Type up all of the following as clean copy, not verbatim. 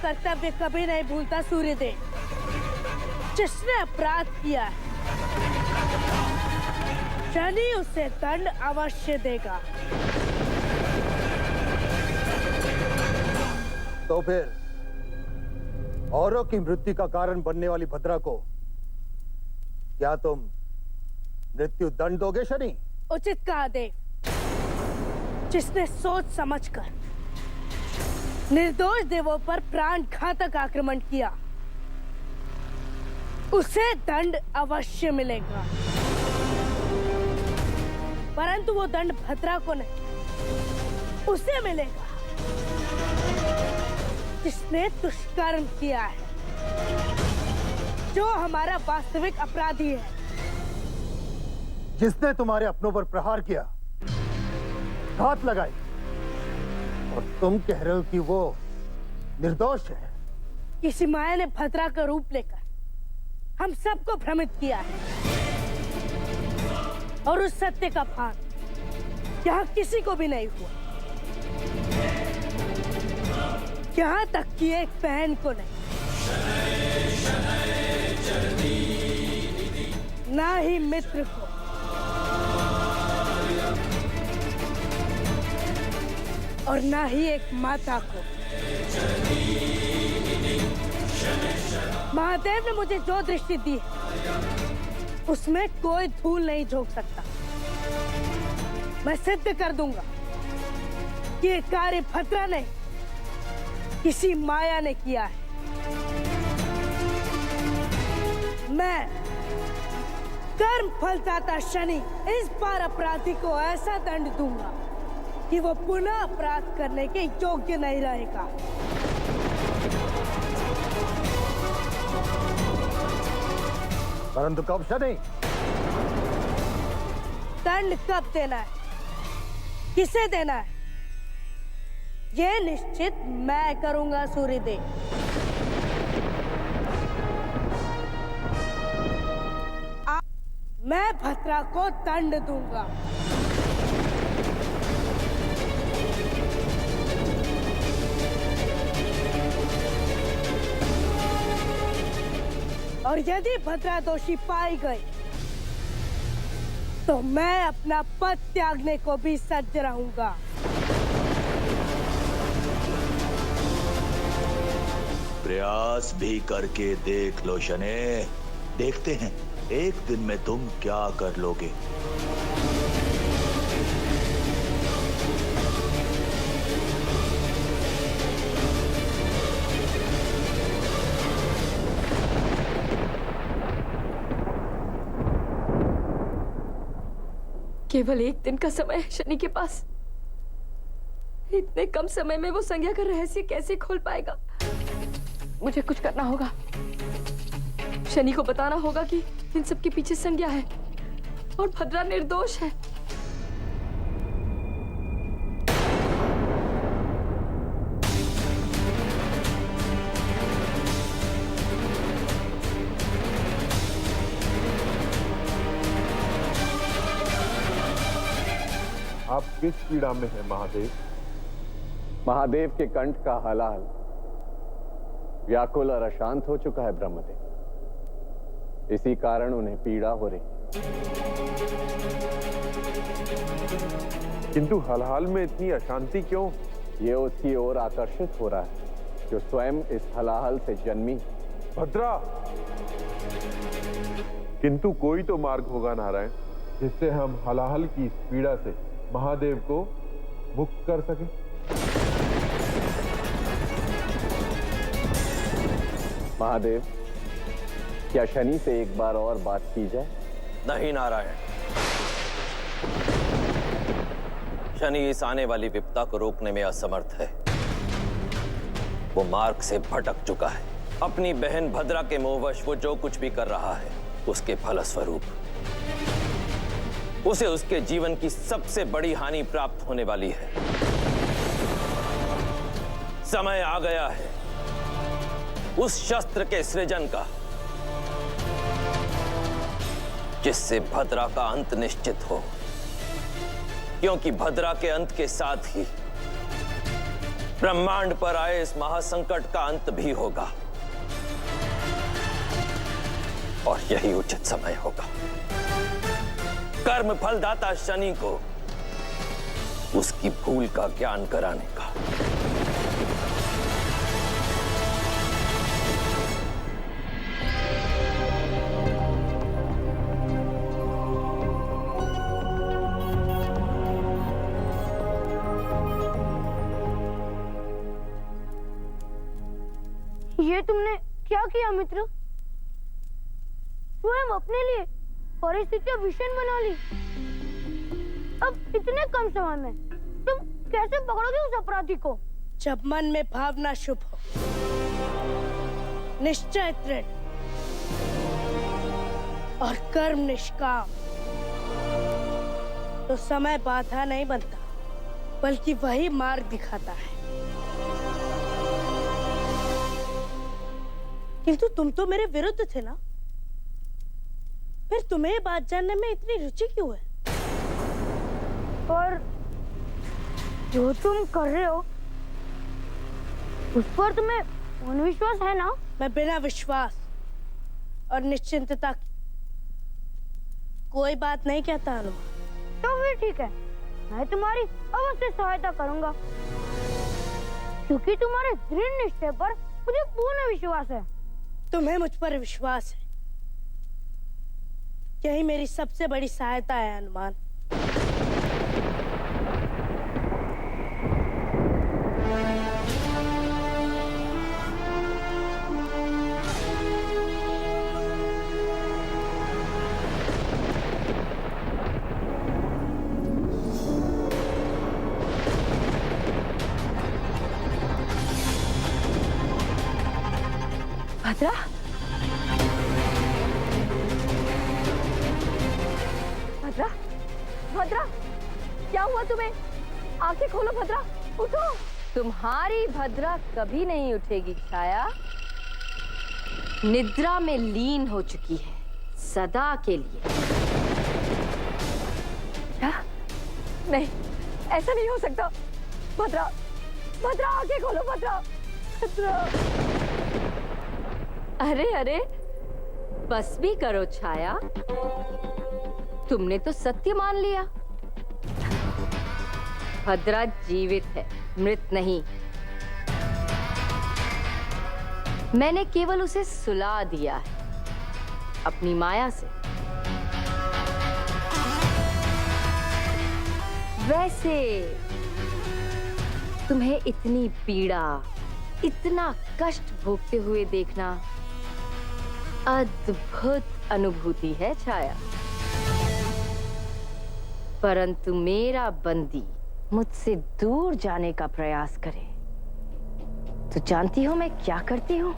कर्तव्य कभी नहीं भूलता सूर्यदेव। जिसने अपराध किया है, शनि उसे दंड अवश्य देगा। तो फिर औरों की मृत्यु का कारण बनने वाली भद्रा को क्या तुम मृत्यु दंड दोगे शनि? उचित कहा देव। जिसने सोच समझकर निर्दोष देवों पर प्राण घातक आक्रमण किया, उसे दंड अवश्य मिलेगा। परंतु वो दंड भद्रा को नहीं, उसे मिलेगा जिसने दुष्कर्म किया है, जो हमारा वास्तविक अपराधी है। जिसने तुम्हारे अपनों पर प्रहार किया, घात लगाई, और तुम कह रहे हो कि वो निर्दोष है। किसी माया ने भद्रा का रूप लेकर हम सबको भ्रमित किया है, और उस सत्य का भान यहाँ किसी को भी नहीं हुआ, यहाँ तक कि एक बहन को नहीं, ना ही मित्र को। और ना ही एक माता को। महादेव ने मुझे जो दृष्टि दी है, उसमें कोई धूल नहीं झोंक सकता। मैं सिद्ध कर दूंगा कि ये कार्य भद्रा नहीं, किसी माया ने किया है। मैं कर्म फलदाता शनि इस बार अपराधी को ऐसा दंड दूंगा कि वो पुनः अपराध करने के योग्य नहीं रहेगा। परंतु कब शनि? दंड कब देना है, किसे देना है, ये निश्चित मैं करूंगा सूर्यदेव। मैं भद्रा को दंड दूंगा। और यदि भद्रा दोषी पाई गई, तो मैं अपना पद त्यागने को भी सज्ज रहूंगा। प्रयास भी करके देख लो शने। देखते हैं एक दिन में तुम क्या कर लोगे। केवल एक दिन का समय है शनि के पास। इतने कम समय में वो संज्ञा का रहस्य कैसे खोल पाएगा? मुझे कुछ करना होगा। शनि को बताना होगा कि इन सब के पीछे संज्ञा है और भद्रा निर्दोष है। आप किस पीड़ा में हैं महादेव? महादेव के कंठ का हलाहल व्याकुल और अशांत हो चुका है ब्रह्मदेव। इसी कारण उन्हें पीड़ा हो रही। किंतु हलाहल में इतनी अशांति क्यों? ये उसकी ओर आकर्षित हो रहा है, जो स्वयं इस हलाहल से जन्मी। भद्रा, किंतु कोई तो मार्ग होगा नारायण, जिससे हम हलाहल की इस पीड़ा से महादेव को मुक्त कर सके। महादेव, क्या शनि से एक बार और बात की जाए? नहीं नारायण, शनि इस आने वाली विपदा को रोकने में असमर्थ है। वो मार्ग से भटक चुका है। अपनी बहन भद्रा के मोहवश वो जो कुछ भी कर रहा है, उसके फलस्वरूप उसे उसके जीवन की सबसे बड़ी हानि प्राप्त होने वाली है। समय आ गया है उस शस्त्र के सृजन का, जिससे भद्रा का अंत निश्चित हो, क्योंकि भद्रा के अंत के साथ ही ब्रह्मांड पर आए इस महासंकट का अंत भी होगा और यही उचित समय होगा कर्म फलदाता शनि को उसकी भूल का ज्ञान कराने का। ये तुमने क्या किया मित्र? स्वयं अपने लिए परिस्थितियां विषम बना ली। अब इतने कम समय में तुम कैसे पकड़ोगे उस अपराधी को? जब मन में भावना शुभ हो, निश्चय दृढ़ और कर्म निष्काम, तो समय बाधा नहीं बनता, बल्कि वही मार्ग दिखाता है। किंतु तुम तो मेरे विरुद्ध थे ना, फिर तुम्हें ये बात जानने में इतनी रुचि क्यों है? और जो तुम कर रहे हो उस पर तुम्हें विश्वास है ना? मैं बिना विश्वास और निश्चिंतता की कोई बात नहीं कहता हनुमान। तो फिर ठीक है, मैं तुम्हारी अवश्य सहायता करूंगा, क्योंकि तुम्हारे दृढ़ निश्चय पर मुझे पूर्ण विश्वास है। तुम्हें मुझ पर विश्वास है, यही मेरी सबसे बड़ी सहायता है हनुमान। भद्रा, भद्रा, भद्रा, क्या हुआ तुम्हें? आंखें खोलो भद्रा, उठो। तुम्हारी भद्रा कभी नहीं उठेगी छाया, निद्रा में लीन हो चुकी है सदा के लिए। क्या? नहीं, ऐसा नहीं हो सकता। भद्रा, भद्रा, आंखें खोलो भद्रा, भद्रा। अरे अरे, बस भी करो छाया, तुमने तो सत्य मान लिया। भद्रा जीवित है, मृत नहीं। मैंने केवल उसे सुला दिया है अपनी माया से। वैसे तुम्हें इतनी पीड़ा, इतना कष्ट भोगते हुए देखना अद्भुत अनुभूति है छाया, परंतु मेरा बंदी मुझसे दूर जाने का प्रयास करे तो जानती हो मैं क्या करती हूँ?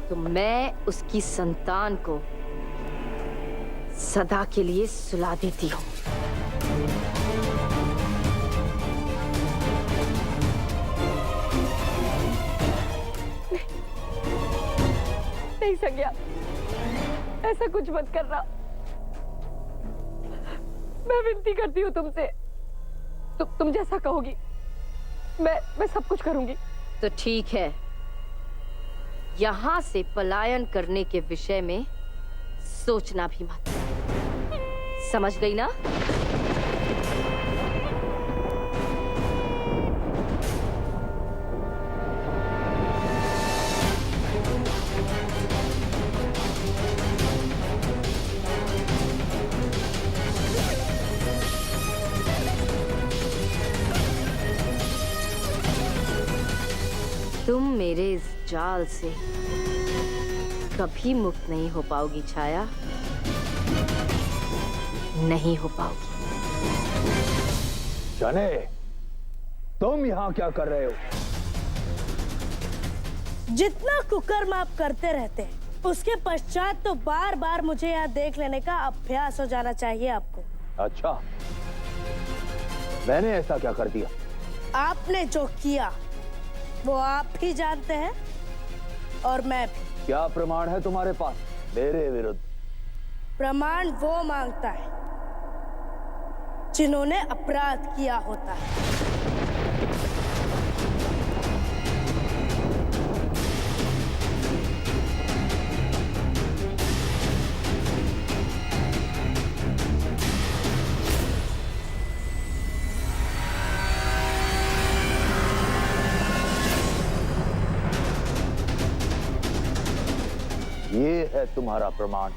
तो मैं उसकी संतान को सदा के लिए सुला देती हूँ। नहीं संज्ञा, ऐसा कुछ मत करना। मैं विनती करती हूँ तुमसे, तुम जैसा कहोगी मैं सब कुछ करूंगी। तो ठीक है, यहां से पलायन करने के विषय में सोचना भी मत। समझ गई ना? तुम मेरे इस जाल से कभी मुक्त नहीं हो पाओगी छाया, नहीं हो पाओगी। शनि, तुम यहाँ क्या कर रहे हो? जितना कुकर्म आप करते रहते हैं, उसके पश्चात तो बार बार मुझे यहाँ देख लेने का अभ्यास हो जाना चाहिए आपको। अच्छा, मैंने ऐसा क्या कर दिया आपने जो किया वो आप ही जानते हैं और मैं भी। क्या प्रमाण है तुम्हारे पास मेरे विरुद्ध? प्रमाण वो मांगता है जिन्होंने अपराध किया होता है। ये है तुम्हारा प्रमाण,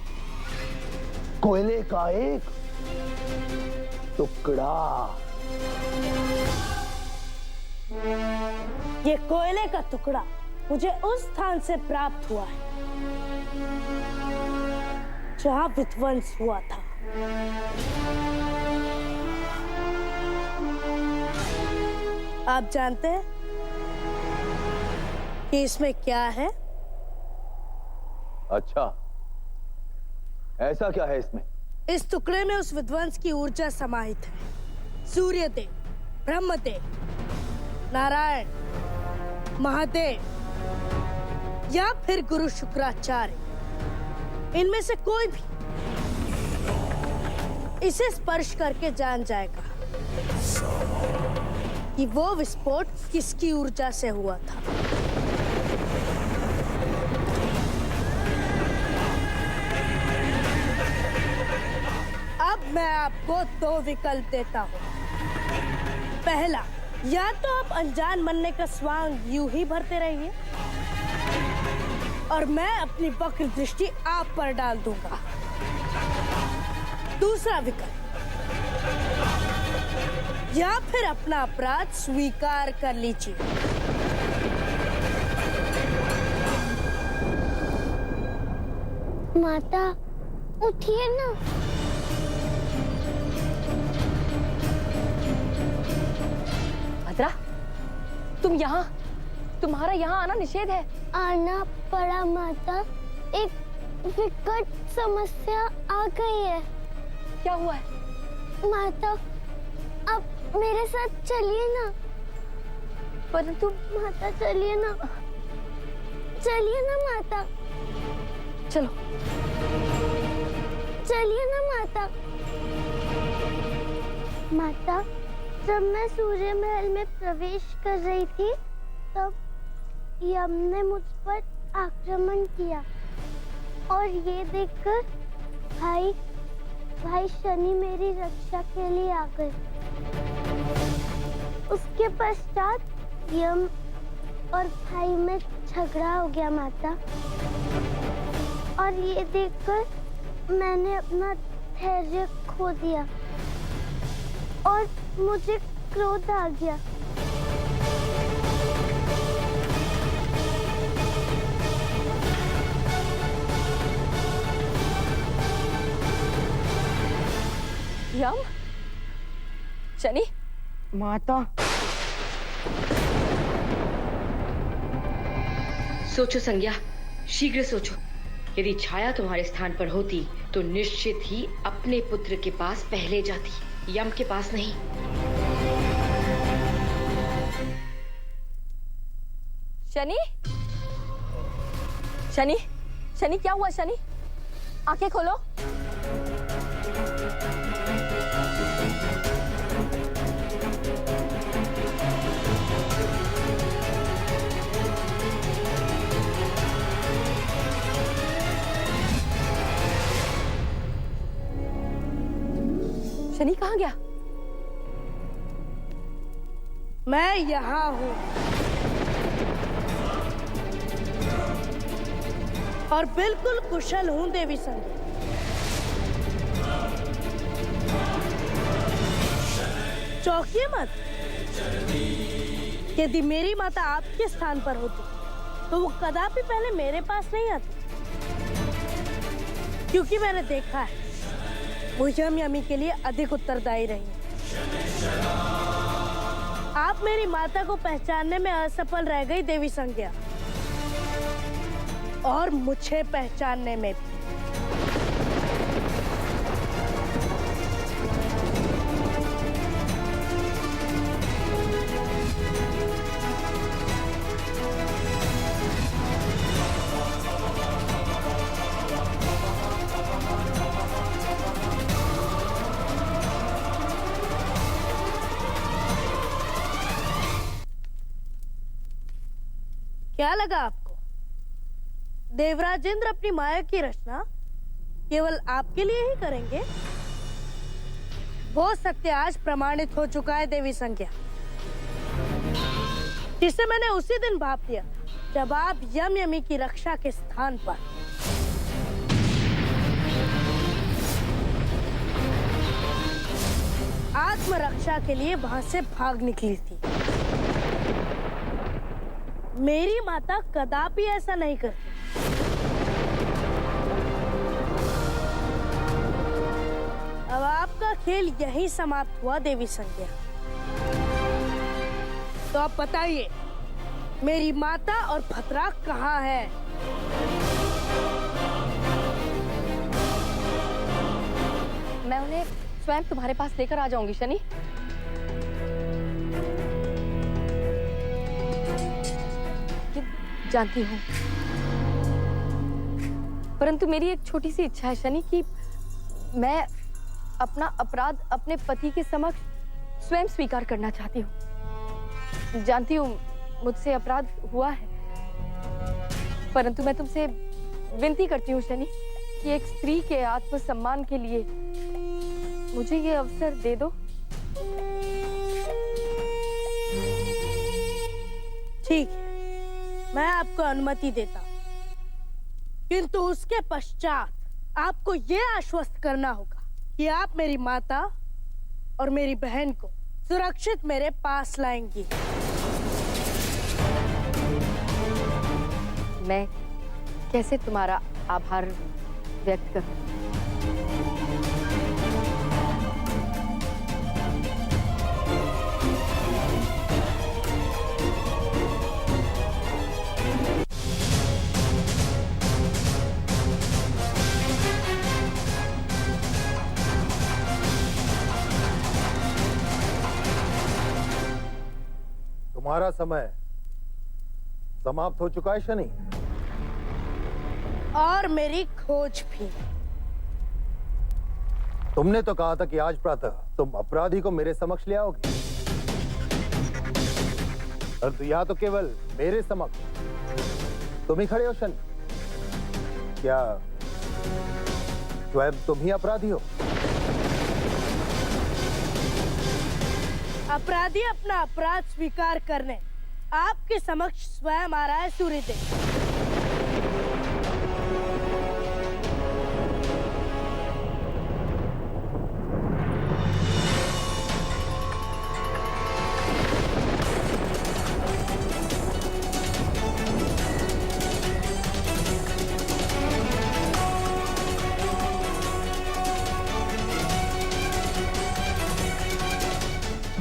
कोयले का एक टुकड़ा। ये कोयले का टुकड़ा मुझे उस स्थान से प्राप्त हुआ है जहां विध्वंस हुआ था। आप जानते हैं कि इसमें क्या है? अच्छा, ऐसा क्या है इसमें? इस टुकड़े में उस विध्वंस की ऊर्जा समाहित है। सूर्यदेव, ब्रह्मदेव, नारायण, महादेव या फिर गुरु शुक्राचार्य, इनमें से कोई भी इसे स्पर्श करके जान जाएगा कि वो विस्फोट किसकी ऊर्जा से हुआ था। अब मैं आपको दो विकल्प देता हूँ। पहला, या तो आप अनजान बनने का स्वांग यूं ही भरते रहिए और मैं अपनी वक्र दृष्टि आप पर डाल दूंगा। दूसरा विकल्प, या फिर अपना अपराध स्वीकार कर लीजिए। माता उठिए ना। भद्रा, तुम यहाँ, तुम्हारा यहाँ आना निषेध है। आना पड़ा माता, एक विकट समस्या आ गई है। क्या हुआ है? माता अब मेरे साथ चलिए ना। परंतु माता चलिए ना, चलिए ना माता, चलो चलिए ना माता। माता, जब मैं सूर्य महल में प्रवेश कर रही थी तब यम ने मुझ पर आक्रमण किया और ये देखकर भाई शनि मेरी रक्षा के लिए आ गए। उसके पश्चात यम और भाई में झगड़ा हो गया माता, और ये देखकर मैंने अपना धैर्य खो दिया और मुझे क्रोध आ गया। यम, शनि, माता, सोचो संज्ञा, शीघ्र सोचो। यदि छाया तुम्हारे स्थान पर होती तो निश्चित ही अपने पुत्र के पास पहले जाती, यम के पास नहीं। शनि, शनि, शनि, क्या हुआ? शनि, आंखें खोलो। शनि कहाँ गया? मैं यहाँ हूँ और बिल्कुल कुशल हूँ देवी संज्ञा। चौंकिए मत। यदि मेरी माता आपके स्थान पर होती तो वो कदापि पहले मेरे पास नहीं आती, क्योंकि मैंने देखा है वो यम यमी के लिए अधिक उत्तरदायी रही है। आप मेरी माता को पहचानने में असफल रह गई देवी संज्ञा, और मुझे पहचानने में भी। क्या लगा आपको देवराजेंद्र अपनी माया की रचना केवल आपके लिए ही करेंगे? वो सत्य आज प्रमाणित हो चुका है देवी संज्ञा, जिसे मैंने उसी दिन भाप दिया जब आप यम यमी की रक्षा के स्थान पर आत्मरक्षा के लिए वहां से भाग निकली थी। मेरी माता कदापि ऐसा नहीं करती। अब आपका खेल यहीं समाप्त हुआ देवी संज्ञा। तो आप बताइए, मेरी माता और भद्रा कहाँ है? मैं उन्हें स्वयं तुम्हारे पास लेकर आ जाऊंगी शनि। जानती हूँ, परंतु मेरी एक छोटी सी इच्छा है शनि कि मैं अपना अपराध अपने पति के समक्ष स्वयं स्वीकार करना चाहती हूँ। जानती हूँ मुझसे अपराध हुआ है, परंतु मैं तुमसे विनती करती हूँ शनि कि एक स्त्री के आत्मसम्मान के लिए मुझे ये अवसर दे दो। ठीक है, मैं आपको अनुमति देता हूँ, किंतु उसके पश्चात आपको ये आश्वस्त करना होगा कि आप मेरी माता और मेरी बहन को सुरक्षित मेरे पास लाएंगी। मैं कैसे तुम्हारा आभार व्यक्त करूं? तुम्हारा समय समाप्त हो चुका है शनि, और मेरी खोज भी। तुमने तो कहा था कि आज प्रातः तुम अपराधी को मेरे समक्ष ले आओगे, परंतु यहां तो केवल मेरे समक्ष तुम ही खड़े हो शनि। क्या स्वयं तुम ही अपराधी हो? अपराधी अपना अपराध स्वीकार करने आपके समक्ष स्वयं आ रहा है सूर्यदेव।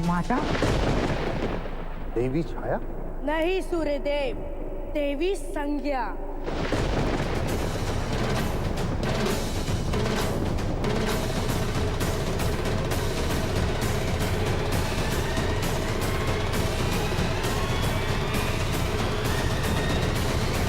माता, देवी छाया? नहीं सूर्यदेव, देवी संज्ञा।